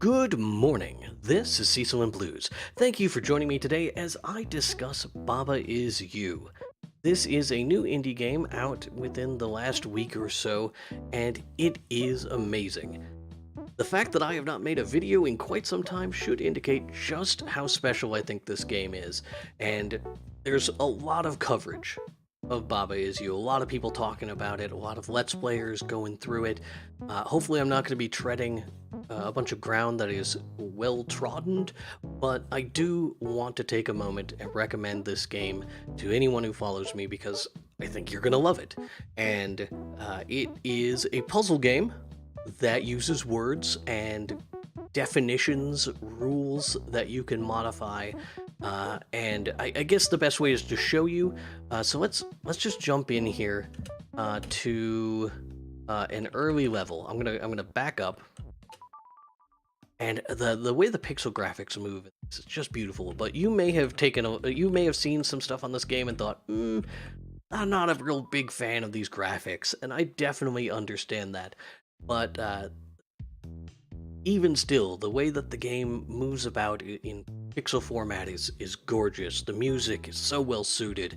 Good morning. This is Cecil and Blues. Thank you for joining me today as I discuss Baba Is You. This is a new indie game out within the last week or so, and it is amazing. The fact that I have not made a video in quite some time should indicate just how special I think this game is, and there's a lot of coverage of Baba Is You, a lot of people talking about it, a lot of Let's Players going through it. Hopefully I'm not going to be treading a bunch of ground that is well trodden, but I do want to take a moment and recommend this game to anyone who follows me because I think you're going to love it. And it is a puzzle game that uses words and definitions, rules that you can modify, and I guess the best way is to show you. So let's just jump in here to an early level. I'm gonna back up, and the way the pixel graphics move is just beautiful. But you may have seen some stuff on this game and thought, I'm not a real big fan of these graphics, and I definitely understand that. But even still, the way that the game moves about in pixel format is gorgeous. The music is so well suited,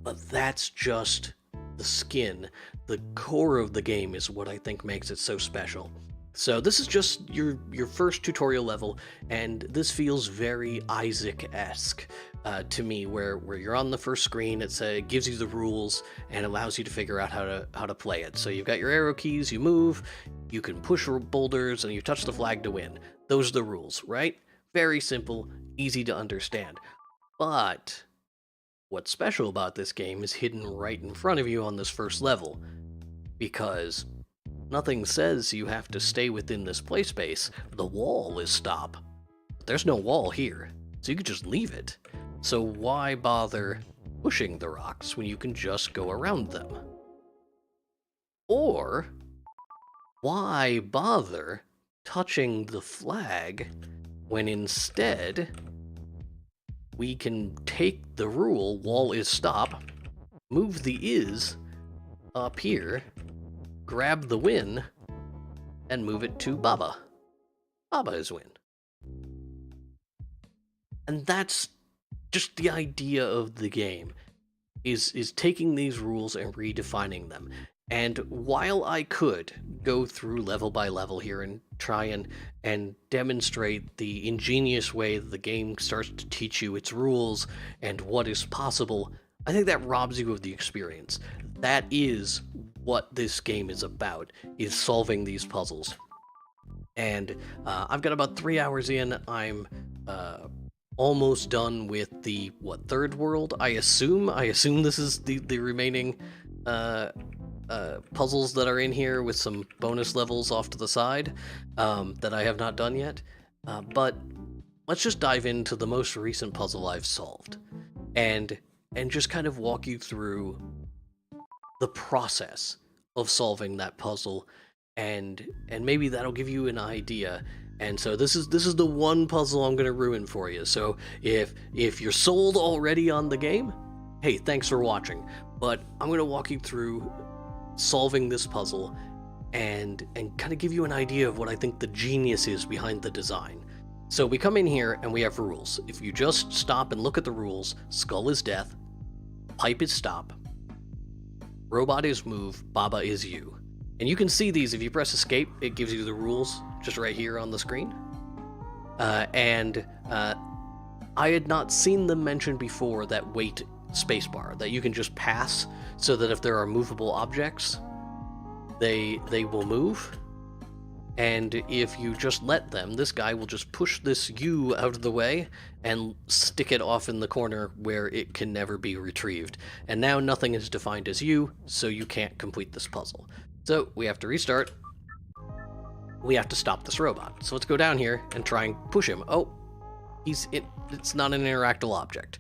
but that's just the skin. The core of the game is what I think makes it so special. So this is just your first tutorial level, and this feels very Isaac-esque to me, where you're on the first screen. It gives you the rules and allows you to figure out how to play it. So you've got your arrow keys, you move, you can push boulders, and you touch the flag to win. Those are the rules, right? Very simple, easy to understand. But what's special about this game is hidden right in front of you on this first level, because nothing says you have to stay within this play space. The wall is stop. There's no wall here, so you could just leave it. So why bother pushing the rocks when you can just go around them? Or why bother touching the flag when instead we can take the rule, wall is stop, move the is up here, grab the win, and move it to Baba. Baba is win. And that's just the idea of the game, is taking these rules and redefining them. And while I could go through level by level here and try and demonstrate the ingenious way that the game starts to teach you its rules and what is possible, I think that robs you of the experience. That is what this game is about, is solving these puzzles. And I've got about 3 hours in. I'm almost done with the third world. I assume this is the remaining puzzles that are in here, with some bonus levels off to the side that I have not done yet. But let's just dive into the most recent puzzle I've solved, and just kind of walk you through the process of solving that puzzle, and maybe that'll give you an idea. And so this is the one puzzle I'm going to ruin for you. So if you're sold already on the game, hey, thanks for watching. But I'm going to walk you through solving this puzzle and kind of give you an idea of what I think the genius is behind the design. So we come in here and we have rules. If you just stop and look at the rules, skull is death, pipe is stop, robot is move, Baba is you. And you can see these if you press escape. It gives you the rules just right here on the screen. I had not seen them mentioned before, that wait spacebar, that you can just pass, so that if there are movable objects, they will move. And if you just let them, this guy will just push this U out of the way and stick it off in the corner where it can never be retrieved. And now nothing is defined as U, so you can't complete this puzzle. So we have to restart. We have to stop this robot. So let's go down here and try and push him. Oh, it's not an interactable object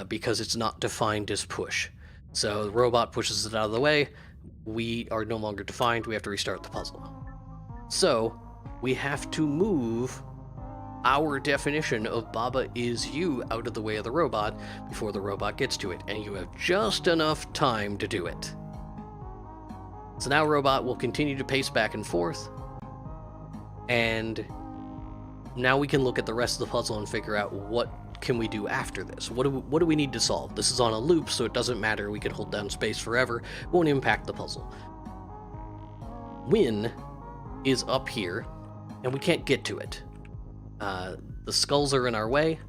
because it's not defined as push. So the robot pushes it out of the way. We are no longer defined. We have to restart the puzzle. So we have to move our definition of Baba Is You out of the way of the robot before the robot gets to it. And you have just enough time to do it. So now robot will continue to pace back and forth, and now we can look at the rest of the puzzle and figure out what can we do after this. What do we need to solve? This is on a loop, so it doesn't matter. We can hold down space forever. It won't impact the puzzle. Win is up here, and we can't get to it. The skulls are in our way.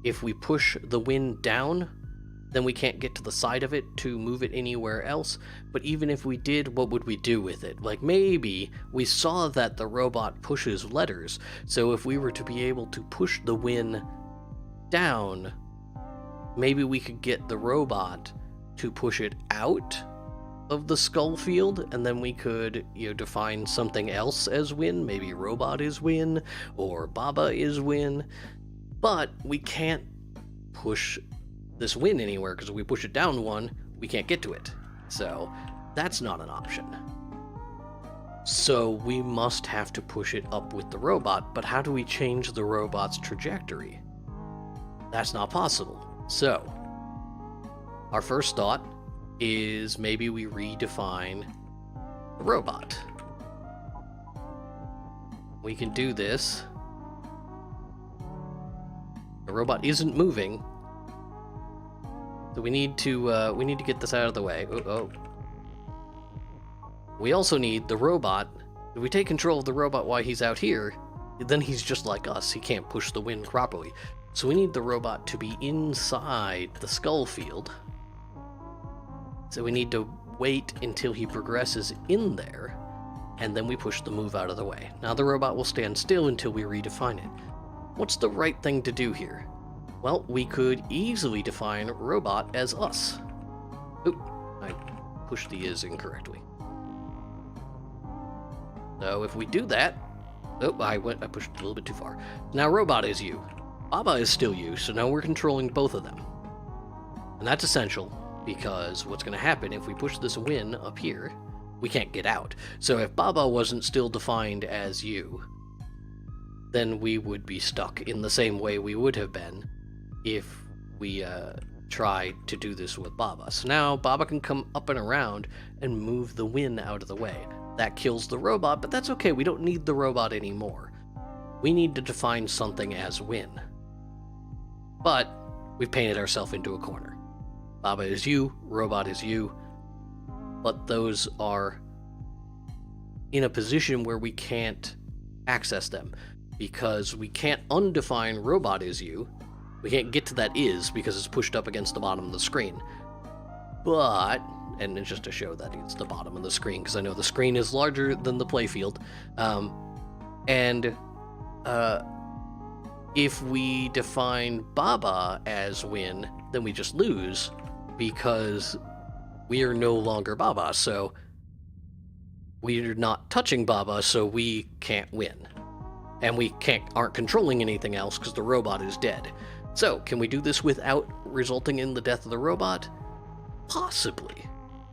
If we push the Win down, then we can't get to the side of it to move it anywhere else. But even if we did, what would we do with it? Like, maybe we saw that the robot pushes letters, so if we were to be able to push the Win down, maybe we could get the robot to push it out of the skull field, and then we could, define something else as Win. Maybe robot is Win, or Baba is Win. But we can't push this Win anywhere, because if we push it down one, we can't get to it. So that's not an option. So we must have to push it up with the robot, but how do we change the robot's trajectory? That's not possible. So our first thought is maybe we redefine the robot. We can do this. The robot isn't moving, so we need to get this out of the way. We also need the robot. If we take control of the robot while he's out here, then he's just like us. He can't push the Win properly. So we need the robot to be inside the skull field. So we need to wait until he progresses in there, and then we push the move out of the way. Now the robot will stand still until we redefine it. What's the right thing to do here? Well, we could easily define robot as us. Oop, I pushed the is incorrectly. So if we do that, I pushed it a little bit too far. Now robot is you. Baba is still you, so now we're controlling both of them. And that's essential, because what's going to happen if we push this Win up here, we can't get out. So if Baba wasn't still defined as you, then we would be stuck in the same way we would have been if we tried to do this with Baba. So now Baba can come up and around and move the Win out of the way. That kills the robot, but that's okay. We don't need the robot anymore. We need to define something as Win. But we've painted ourselves into a corner. Baba is you, robot is you, but those are in a position where we can't access them, because we can't undefine robot is you. We can't get to that is because it's pushed up against the bottom of the screen. But, and it's just to show that it's the bottom of the screen, because I know the screen is larger than the playfield, if we define Baba as Win, then we just lose, because we are no longer Baba, so we're not touching Baba, so we can't win. And we aren't controlling anything else because the robot is dead. So, can we do this without resulting in the death of the robot? Possibly.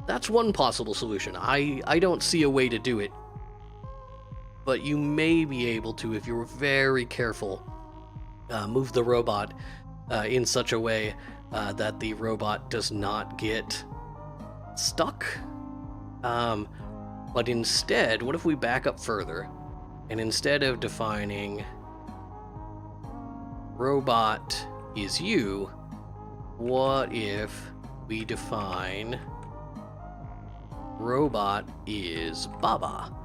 That's one possible solution. I don't see a way to do it, but you may be able to, if you're very careful, move the robot in such a way that the robot does not get stuck. But instead, what if we back up further, and instead of defining robot is you, what if we define robot is Baba?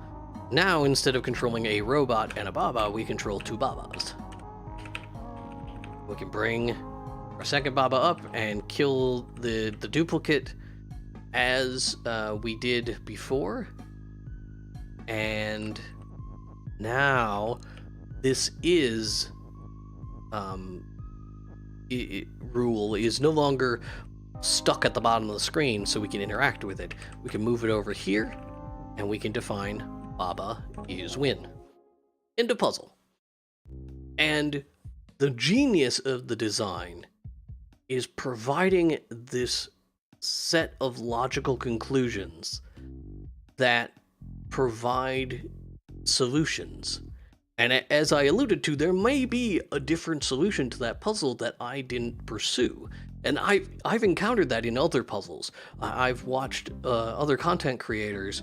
Now, instead of controlling a robot and a Baba, we control two Babas. We can bring our second Baba up and kill the duplicate as we did before. And now this is rule is no longer stuck at the bottom of the screen, so we can interact with it. We can move it over here, and we can define Baba is Win. End of puzzle. And the genius of the design is providing this set of logical conclusions that provide solutions. And as I alluded to, there may be a different solution to that puzzle that I didn't pursue. And I've encountered that in other puzzles. I've watched other content creators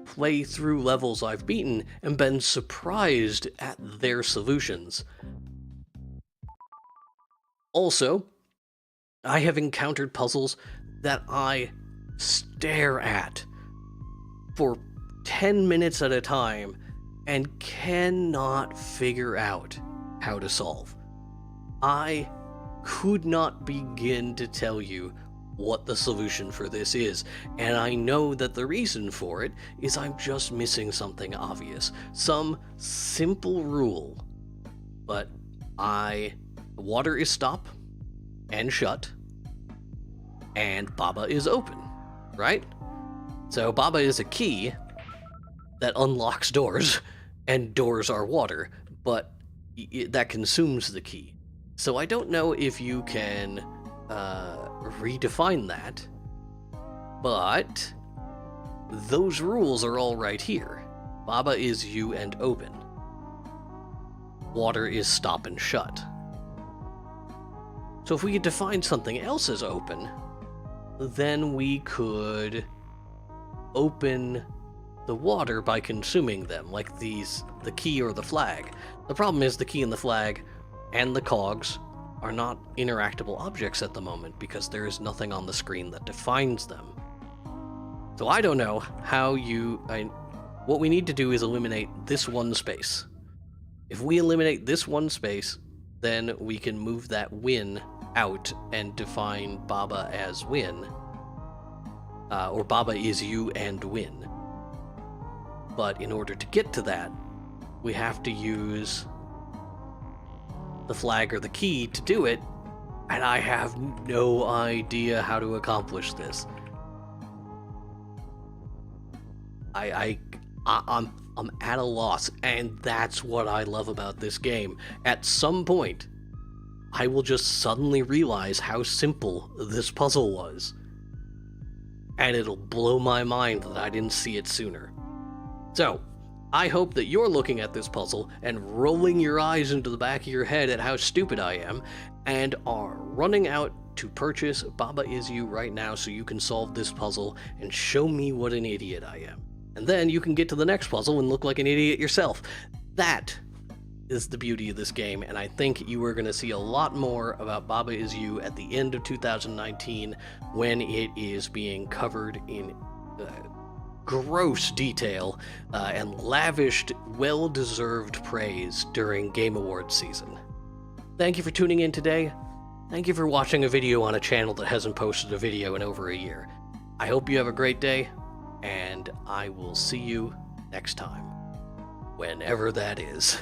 play through levels I've beaten and been surprised at their solutions. Also, I have encountered puzzles that I stare at for 10 minutes at a time and cannot figure out how to solve. I could not begin to tell you what the solution for this is, and I know that the reason for it is I'm just missing something obvious, some simple rule. But water is stop and shut, and Baba is open, right? So Baba is a key that unlocks doors, and doors are water, but that consumes the key. So I don't know if you can redefine that, but those rules are all right here. Baba is you and open. Water is stop and shut. So if we could define something else as open, then we could open the water by consuming them, like the key or the flag. The problem is the key and the flag and the cogs are not interactable objects at the moment because there is nothing on the screen that defines them. So I don't know how what we need to do is eliminate this one space. If we eliminate this one space, then we can move that win out and define Baba as win. Or Baba is you and win. But in order to get to that, we have to use the flag or the key to do it, and I have no idea how to accomplish this. I'm at a loss, and that's what I love about this game. At some point, I will just suddenly realize how simple this puzzle was, and it'll blow my mind that I didn't see it sooner. So, I hope that you're looking at this puzzle and rolling your eyes into the back of your head at how stupid I am, and are running out to purchase Baba Is You right now so you can solve this puzzle and show me what an idiot I am. And then you can get to the next puzzle and look like an idiot yourself. That is the beauty of this game, and I think you are going to see a lot more about Baba Is You at the end of 2019 when it is being covered in gross detail and lavished, well-deserved praise during Game Awards season. Thank you for tuning in today. Thank you for watching a video on a channel that hasn't posted a video in over a year. I hope you have a great day, and I will see you next time. Whenever that is.